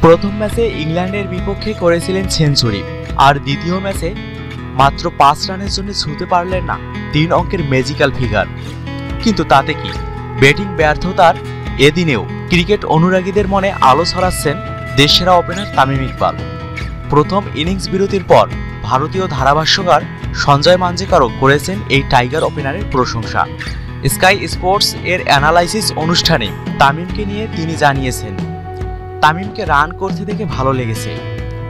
প্রথম ম্যাচে ইংল্যান্ডের বিপক্ষে করেছিলেন সেঞ্চুরি, আর দ্বিতীয় ম্যাচে মাত্র 5 রানের জন্য ছুঁতে পারলেন না 3 অঙ্কের ম্যাজিক্যাল ফিগার। কিন্তু তাতে কি, ব্যাটিং ব্যর্থতার এদিনেও ক্রিকেট অনুরাগীদের মনে আলো ছড়াচ্ছেন দেশসেরা ওপেনার তামিম ইকবাল। প্রথম ইনিংস বিরতির পর ভারতীয় ধারাভাষ্যকার সঞ্জয় মাঞ্জরেকরও করেছেন এই টাইগার ওপেনারের প্রশংসা। স্কাই স্পোর্টস এর অ্যানালাইসিস অনুষ্ঠানে তামিমকে নিয়ে তিনি জানিয়েছেন, তামিমকে রান করতে দেখে ভালো লেগেছে,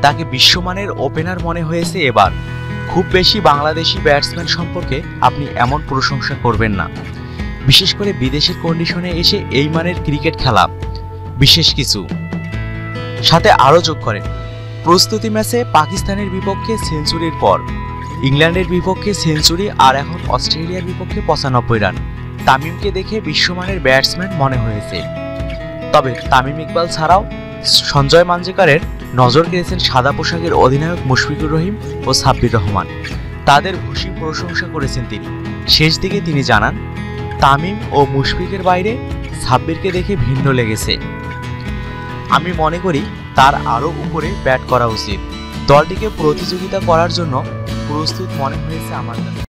তাকে বিশ্বমানের ওপেনার মনে হয়েছে এবার। খুব বেশি বাংলাদেশি ব্যাটসম্যান সম্পর্কে আপনি এমন প্রশংসা করবেন না, বিশেষ করে বিদেশের কন্ডিশনে এসে এই মানের ক্রিকেট খেলা বিশেষ কিছু। সাথে আরও যোগ করেন, প্রস্তুতি ম্যাচে পাকিস্তানের বিপক্ষে সেঞ্চুরির পর ইংল্যান্ডের বিপক্ষে সেঞ্চুরি, আর এখন অস্ট্রেলিয়ার বিপক্ষে 95 রান। তামিমকে দেখে বিশ্বমানের ব্যাটসম্যান মনে হয়েছে। তবে তামিম ইকবাল ছাড়াও সঞ্জয় মাঞ্জরেকরের নজর কেড়েছেন সাদা পোশাকের অধিনায়ক মুশফিকুর রহিম ও সাব্বির রহমান। তাদের ভূয়সী প্রশংসা করেছেন তিনি। শেষ দিকে তিনি জানান, তামিম ও মুশফিকের বাইরে সাব্বিরকে দেখে ভিন্ন লেগেছে। আমি মনে করি তার আরও উপরে ব্যাট করা উচিত। দলটিকে প্রতিযোগিতা করার জন্য প্রস্তুত মনে হয়েছে আমার কাছে।